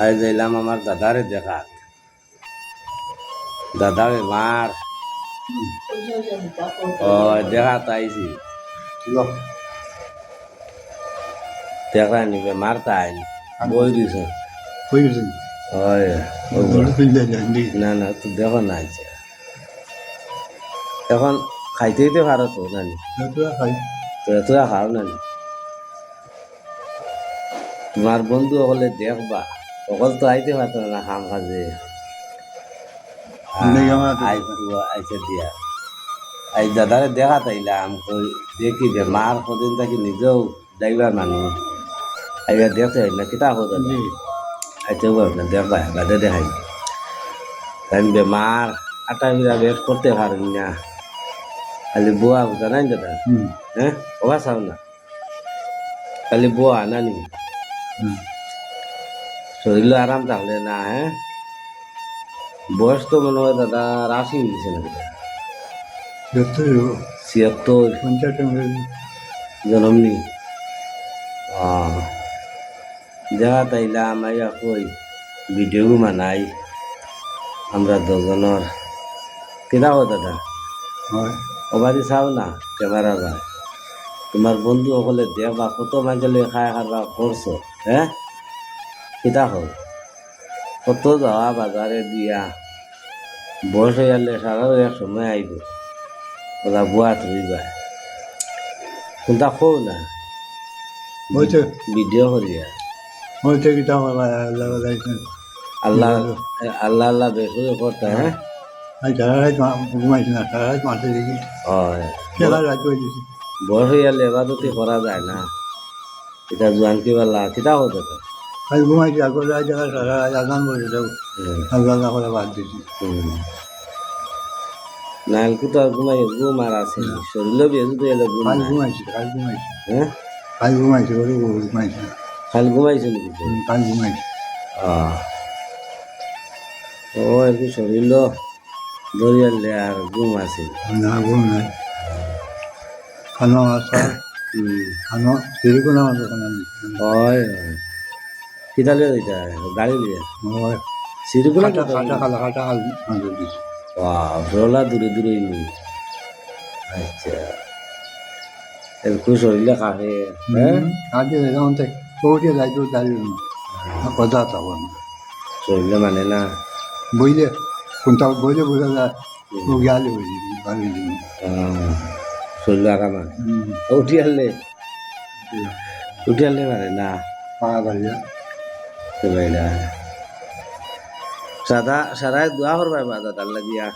আজ যাইলাম আমার দাদারে দেখাত। দাদা বেমার। ও দেখাত আইছি, দেখানি বেমার তাই বই দিছ। হয় না না, তো দেখো না আইছে এখন খাইতেই তো পারো তো নানি, তো এতটা খাও নানি। তোমার বন্ধু হলে দেখবা, অকল তো আইতে পারতো না কাম কাজে। আইসে দিয়া আই দাদারে দেখা তাইলাম, কই দেখি বেমার কদিন থাকি নিজেও যাইবার মানুষ আইবা দেখতে হয় না কিতা হতো না আইতে না দেখবা গাদে দেখাই তাই বেমার আটা বিরা বের করতে পারেন না, খালি বুয়া বুঝা নাই দাদা। হ্যাঁ ওবা চাও না, খালি বুয়া নানি শরীর আরাম থাকলে না। হ্যাঁ বয়স তো মনে হয় দাদা রাশি মিলছে না, 76 জন্ম নি। দেখা তাইলাম আইয়া কই ভিডিও মানাই আমরা দুজনের কিনা হো দাদা। ওবাদি চাও না ক্যামেরা যায়, তোমার বন্ধু সকলে দেখবা কত মাইকেলে খাই খাবা করছো। হ্যাঁ কিতা হোক কত যাওয়া বাজারে দিয়া বয়স হয়ে গেলে সারা এক সময় আইব ওরা বুয়া ধরিবা কোনটা খো না ভিডিও করিয়া আল্লাহ আল্লাহ আল্লাহ বেশি করতে। হ্যাঁ বয়স হয়ে গেলে এবাদতি করা যায় না, এটা জোয়ান কি বলা কিতা হতো নাইলকু তো আর ঘুমাই ঘুম আর আছে শরীর বেজু তো এলে ঘুম হ্যাঁ খালি ঘুমাইছে নাকি? ও একটু শরীর ধরিয়ালে আর ঘুম আছে হয় কিতা লিয়ে যাইতা গাড়ি লিয়ে সিরিগুলা রোলা দূরে দূরে নি। আচ্ছা একটু শরীরে খাবে শরীরে মানে না বইলে কোনটা বইলে বোঝা যায় শরীর আরাম উঠি আনলে মানে না সাদা সারায় দোয়া করবা দাদার লাগিয়া।